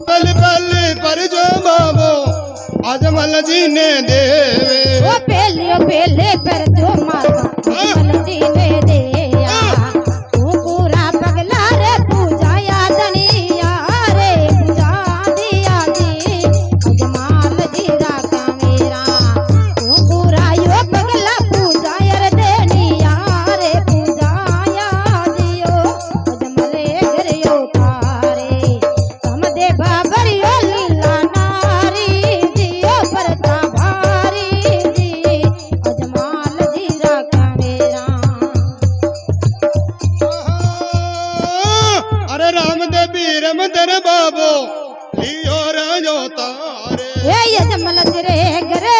पल पल पर जो बाबो अजमल जी ने देवे वो पहले पर जो माता अजमल जी ने दिया तू पूरा पगला रे पूजा यादनिया रे पूजा दिया जी अजमल जी राका मेरा तू पूरा यो पगला पूजा यार देनिया रे पूजा यादियो अजमले घर यो तारे समदे बाबर यो लीला नारी जियो परता भारी जी अजमल जी राका मेरा अरे राम दे बीर मदर बाबो लियो राजो तारे ये अजमल जी रे घरे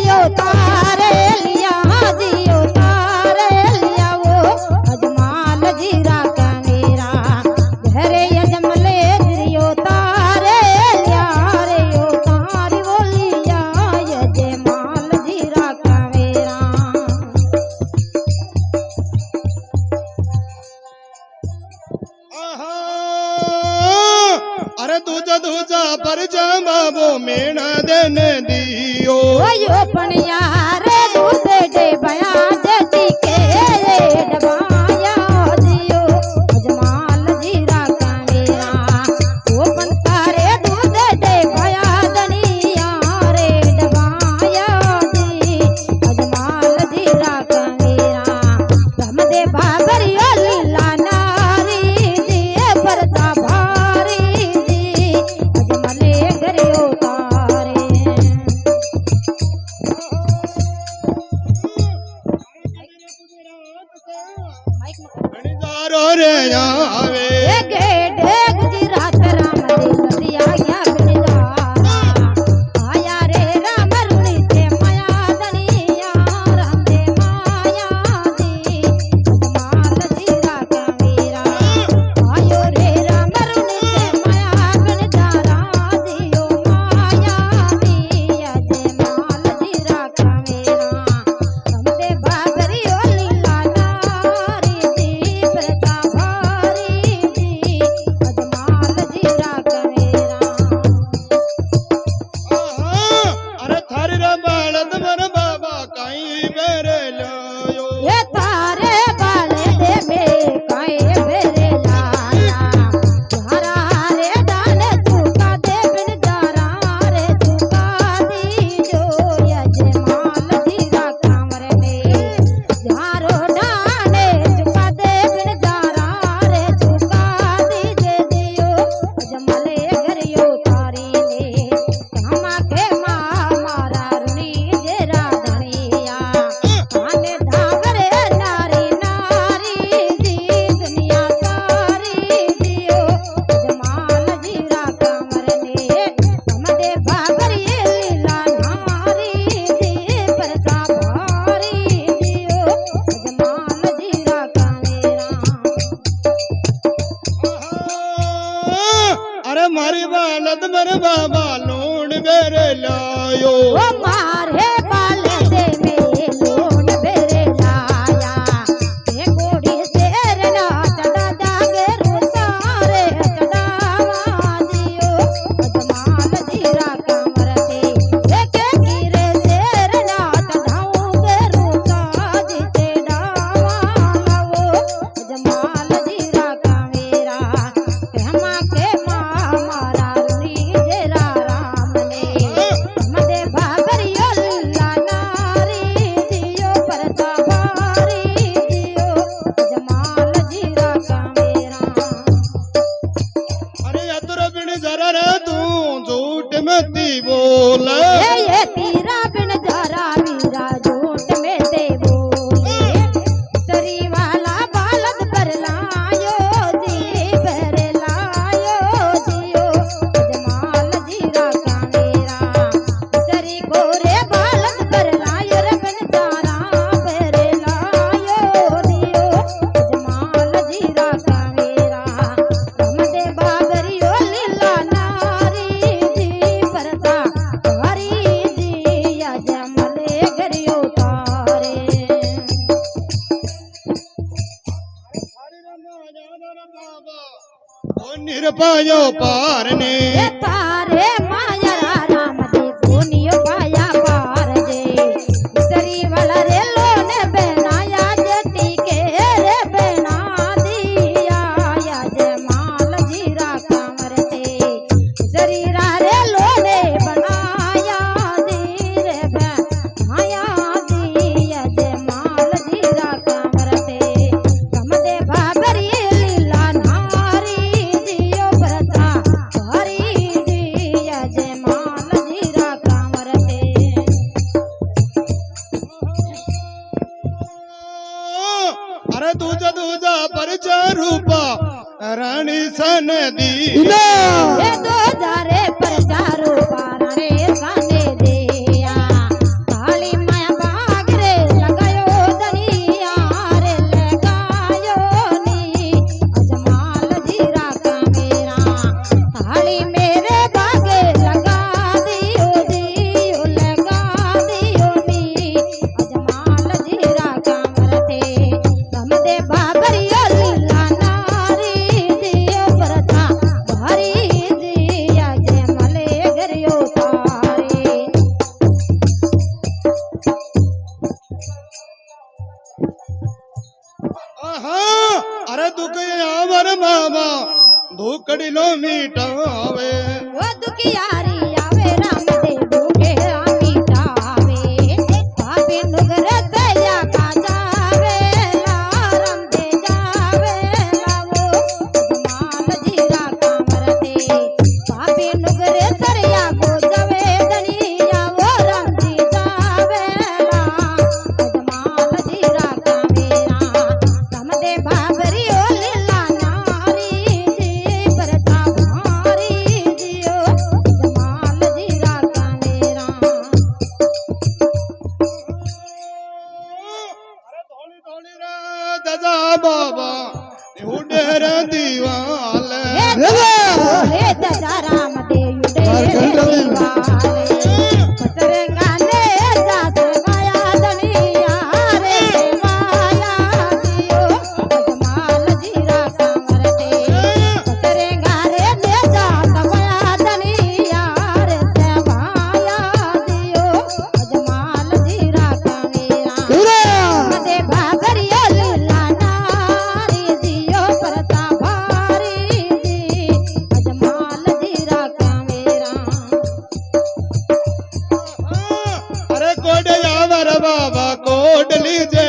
यो तारे लिया जियो तारे लिया वो अजमल जी राका मेरा घरे अजमले जियो तारे लिया रे यो तारी वो लिया अजमल जी राका मेरा अरे दूजा दूजा पर जा बाबो मेणा देन दियो यो पनिया रे दूध दे बया जती के डबाया दियो अजमल जी राका मेरा वो पंता रे दूध दे बया दनिया रे डबाया दी अजमल जी राका मेरा रम दे बाबर यो लीला नारी जी परता भारी जी अजमले घर यो तारे जारो रे जावे डेग गुजरात राम दे दिया गया बिनजारा आया रे राम रुणी ते माया दनिया राम दे माया दी अजमल जी राका मेरा आयो रे राम रुणी ते माया बिनजारा दियो माया दी अजमल जी राका मेरा राम दे बाबरी ओ लीला नारी जी परता भारी जी अजमल जी राका मेरा अरे थारी रा बालद मन बाबा काई बेरे लायो ये तारे बाले दे में काए बेरे लाया तुम्हारा रे दाने चुका दे बिन जारा रे चुका दी जो अजमल जी राका मरे में जारो डाने चुका दे बिन जारा रे चुका दी जे दियो अजमले घर यो तारी ने कामा के मारा रुनी जे राधनिया आने धावरे नारी नारी जी दुनिया सारी जियो अजमल जी राका मरने समदे बाबर ये लीला नारी जी परता भारी जियो अजमल जी राका मेरा अरे मारी बालद मन बाबा लोण बेरे लायो वो मारे बाले दे में लोन बेरे लाया ये गोड़ी शेर ना चढ़ा दागे रुसारे चढ़ावा दियो अजमल जी राका मरते देखे गिरे शेर ना चढ़ाऊंगे रुसा जीते डावा लावो अजमल जी राका मेरा कहमा के मारा रुनी जेरा राम ने मदे बाबर यो लीला नारी जियो परता भारी जियो अजमल जी राका मेरा अरे अतुर बिन जरा रे तू झूठ मती बोल ये तीरा बिन जरा मीरा झूठ में दे बोले सरी वाला बालद पर लायो जी पर लायो जियो अजमल जी राका मेरा सरी गोरे बालद पर लायो रे बिन जरा पर लायो दियो अजमल जी राका मेरा रम दे बाबर यो लीला नारी जी परता भारी जी अजमले घर यो तारे निरपायो पारने रानी सन दी ये दो जारे प्रचारो पारणे साने दिया काली माया बाग रे लगायो दनिया रे लगायो नी अजमाल जीरा का मेरा काली मेरे बागे लगा दियो दियो लगा दियो नी अजमाल जीरा का मरते हम दे बाबरियो लीला नारी दियो प्रथा भारी दिया जे मले गरियो तारे आहा अरे दुख आवर मामा धूकड़ी लो मीठावे वो दुखियारी आवे राम दे भूखे रामी जावे पापी नुगर दया का जावे राम दे जावे लावो जमाल जीरा कामर दे पापी नुगर सरया को जावे दनिया वो राम जी जावे जमाल जीरा का मेरा तम दे बाबरी ओ लीला नारी जी प्रथा भारी जियो जमाल जीरा का मेरा अरे धोली धोली रे दजा बाबा उडेर दीवाल बोले दजा राम दे युडे दीवाले पसरंगा ने जास माया दनिया रे माया जियो जमाल जीरा कामर दे पसरंगा रे ने जास माया दनिया रे माया जियो जमाल जीरा का मेरा मदे बाबरियो लीला नारी जियो प्रता भारी जी अजमाल जीरा का मेरा अरे कोड आवर बाबा कोड लीजे